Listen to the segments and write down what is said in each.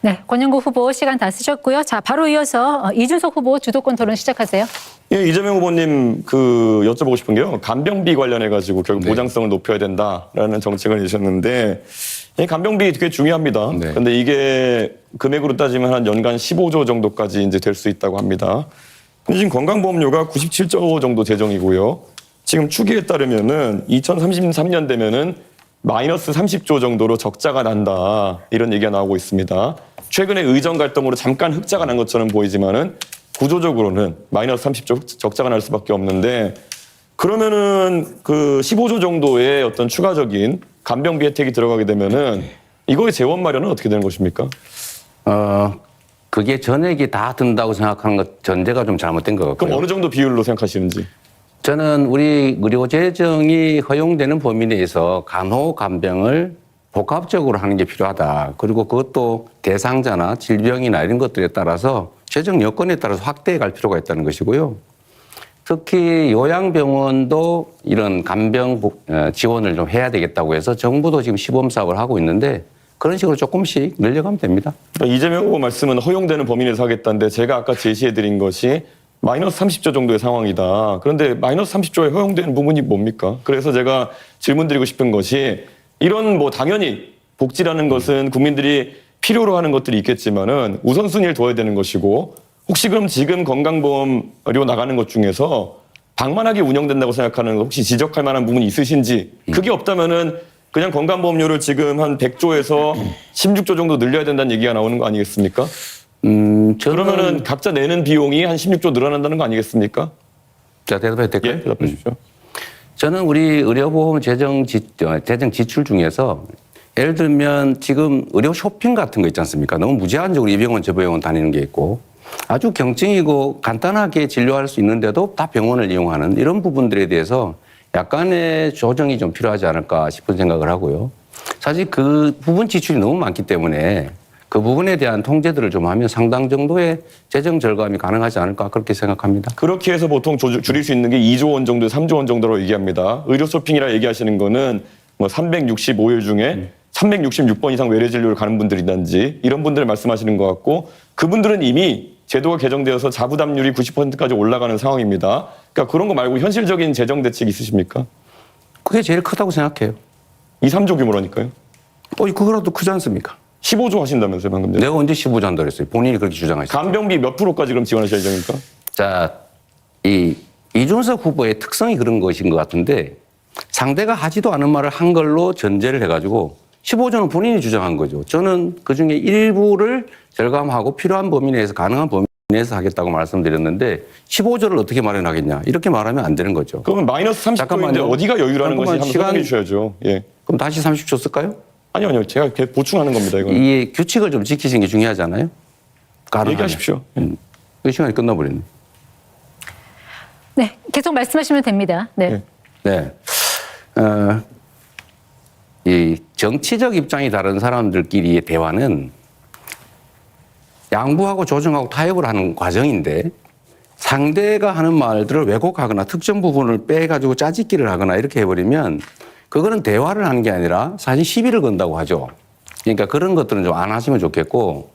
네, 권영구 후보 시간 다 쓰셨고요. 자, 바로 이어서 이준석 후보 주도권 토론 시작하세요. 예, 이재명 후보님 여쭤보고 싶은 게요. 간병비 관련해 가지고 결국 보장성을 높여야 된다라는 정책을 내셨는데 이 간병비 되게 중요합니다. 그런데 이게 금액으로 따지면 한 연간 15조 정도까지 이제 될 수 있다고 합니다. 근데 지금 건강보험료가 97조 정도 재정이고요. 지금 추기에 따르면은 2033년 되면은 마이너스 30조 정도로 적자가 난다. 이런 얘기가 나오고 있습니다. 최근에 의정 갈등으로 잠깐 흑자가 난 것처럼 보이지만은 구조적으로는 마이너스 30조 적자가 날 수밖에 없는데 그러면은 15조 정도의 어떤 추가적인 간병비 혜택이 들어가게 되면은 이거의 재원 마련은 어떻게 되는 것입니까? 그게 전액이 다 든다고 생각하는 것 전제가 좀 잘못된 것 같고요. 그럼 어느 정도 비율로 생각하시는지? 저는 우리 의료재정이 허용되는 범위 내에서 간호, 간병을 복합적으로 하는 게 필요하다. 그리고 그것도 대상자나 질병이나 이런 것들에 따라서 재정 여건에 따라서 확대해 갈 필요가 있다는 것이고요. 특히 요양병원도 이런 간병 지원을 좀 해야 되겠다고 해서 정부도 지금 시범 사업을 하고 있는데 그런 식으로 조금씩 늘려가면 됩니다. 그러니까 이재명 후보 말씀은 허용되는 범위 내에서 하겠다는데 제가 아까 제시해드린 것이 마이너스 30조 정도의 상황이다. 그런데 마이너스 30조에 허용되는 부분이 뭡니까? 그래서 제가 질문드리고 싶은 것이 이런 당연히 복지라는 것은 국민들이 필요로 하는 것들이 있겠지만은 우선순위를 둬야 되는 것이고 혹시 그럼 지금 건강보험료 나가는 것 중에서 방만하게 운영된다고 생각하는 거 혹시 지적할 만한 부분이 있으신지 그게 없다면은 그냥 건강보험료를 지금 한 100조에서 16조 정도 늘려야 된다는 얘기가 나오는 거 아니겠습니까? 그러면은 각자 내는 비용이 한 16조 늘어난다는 거 아니겠습니까? 자, 대답해도 될까요? 예, 대답해 주십시오. 저는 우리 의료보험 재정 지출 중에서 예를 들면 지금 의료 쇼핑 같은 거 있지 않습니까? 너무 무제한적으로 이 병원 저 병원 다니는 게 있고 아주 경증이고 간단하게 진료할 수 있는데도 다 병원을 이용하는 이런 부분들에 대해서 약간의 조정이 좀 필요하지 않을까 싶은 생각을 하고요. 사실 그 부분 지출이 너무 많기 때문에 그 부분에 대한 통제들을 좀 하면 상당 정도의 재정 절감이 가능하지 않을까 그렇게 생각합니다. 그렇게 해서 보통 줄일 수 있는 게 2조 원 정도, 3조 원 정도로 얘기합니다. 의료 쇼핑이라 얘기하시는 거는 365일 중에 366번 이상 외래 진료를 가는 분들이든지 이런 분들을 말씀하시는 것 같고 그분들은 이미 제도가 개정되어서 자부담률이 90%까지 올라가는 상황입니다. 그러니까 그런 거 말고 현실적인 재정 대책 있으십니까? 그게 제일 크다고 생각해요. 2, 3조 규모라니까요. 그거라도 크지 않습니까? 15조 하신다면서요, 방금 전에. 내가 언제 15조 한다고 그랬어요? 본인이 그렇게 주장하시죠. 간병비 몇 프로까지 그럼 지원하실 예정입니까? 자, 이준석 후보의 특성이 그런 것인 것 같은데 상대가 하지도 않은 말을 한 걸로 전제를 해가지고 15조는 본인이 주장한 거죠. 저는 그중에 일부를 절감하고 필요한 범위 내에서 가능한 범위 내에서 하겠다고 말씀드렸는데 15조를 어떻게 마련하겠냐 이렇게 말하면 안 되는 거죠. 그러면 마이너스 30조인데 어디가 여유라는 것이 한번 설명해 주셔야죠. 예. 그럼 다시 30조 쓸까요? 아니요. 제가 보충하는 겁니다. 이거는. 이 규칙을 좀 지키시는 게 중요하잖아요. 얘기하십시오. 그 시간이 끝나버렸네. 네, 계속 말씀하시면 됩니다. 네. 네. 이 정치적 입장이 다른 사람들끼리의 대화는 양보하고 조정하고 타협을 하는 과정인데 상대가 하는 말들을 왜곡하거나 특정 부분을 빼가지고 짜집기를 하거나 이렇게 해버리면 그거는 대화를 하는 게 아니라 사실 시비를 건다고 하죠. 그러니까 그런 것들은 좀 안 하시면 좋겠고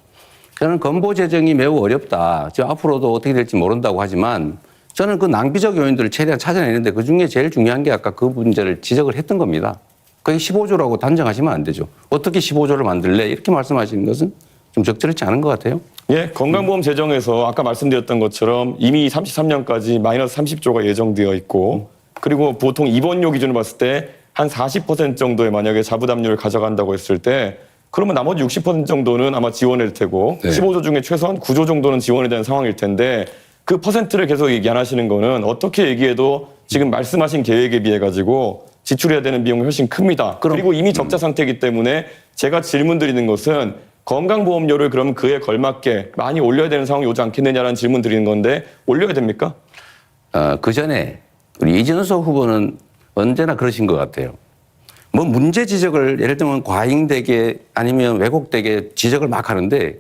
저는 건보 재정이 매우 어렵다. 앞으로도 어떻게 될지 모른다고 하지만 저는 그 낭비적 요인들을 최대한 찾아내는데 그중에 제일 중요한 게 아까 그 문제를 지적을 했던 겁니다. 그게 15조라고 단정하시면 안 되죠. 어떻게 15조를 만들래? 이렇게 말씀하시는 것은 좀 적절치 않은 것 같아요. 예, 건강보험 재정에서 아까 말씀드렸던 것처럼 이미 33년까지 마이너스 30조가 예정되어 있고 그리고 보통 입원료 기준으로 봤을 때 한 40% 정도의 만약에 자부담률을 가져간다고 했을 때 그러면 나머지 60% 정도는 아마 지원일 테고 15조 중에 최소한 9조 정도는 지원에 대한 상황일 텐데 그 퍼센트를 계속 얘기 안 하시는 거는 어떻게 얘기해도 지금 말씀하신 계획에 비해 가지고 지출해야 되는 비용이 훨씬 큽니다. 그리고 이미 적자 상태이기 때문에 제가 질문 드리는 것은 건강보험료를 그럼 그에 걸맞게 많이 올려야 되는 상황이 오지 않겠느냐라는 질문 드리는 건데 올려야 됩니까? 그 전에 우리 이준석 후보는 언제나 그러신 것 같아요. 뭐 문제 지적을 예를 들면 과잉되게 아니면 왜곡되게 지적을 막 하는데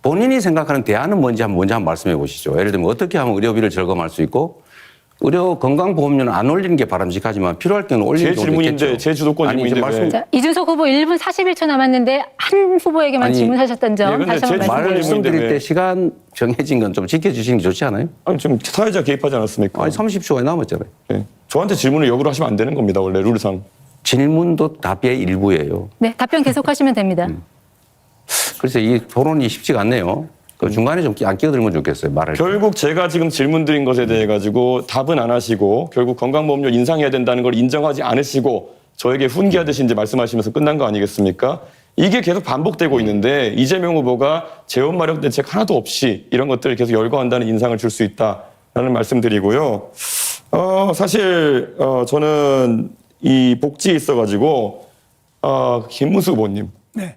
본인이 생각하는 대안은 뭔지 한번 먼저 말씀해 보시죠. 예를 들면 어떻게 하면 의료비를 절감할 수 있고 의료 건강보험료는 안 올리는 게 바람직하지만 필요할 경우는 올리는 제 경우도 있겠죠. 질문인데 제 주도권 아니, 이제 질문인데 왜? 자, 이준석 후보 1분 41초 남았는데 한 후보에게만 아니, 질문하셨던 점 예, 근데 다시 한번 제 말을 말씀드립니다. 질문인데 말씀드릴 왜? 때 시간 정해진 건 좀 지켜주시는 게 좋지 않아요? 아니 지금 사회자 개입하지 않았습니까? 아니 30초가 남았잖아요. 네. 저한테 질문을 역으로 하시면 안 되는 겁니다. 원래 룰상. 질문도 답의 일부예요. 네, 답변 계속하시면 됩니다. 그래서 이 토론이 쉽지가 않네요. 그 중간에 좀 안 끼어들면 좋겠어요. 말을. 결국 제가 지금 질문 드린 것에 대해 가지고 답은 안 하시고 결국 건강보험료 인상해야 된다는 걸 인정하지 않으시고 저에게 훈계하듯이 이제 말씀하시면서 끝난 거 아니겠습니까? 이게 계속 반복되고 있는데 이재명 후보가 재원 마련 대책 하나도 없이 이런 것들을 계속 열거한다는 인상을 줄 수 있다라는 말씀드리고요. 사실 저는 이 복지에 있어가지고 김문수 후보님. 네.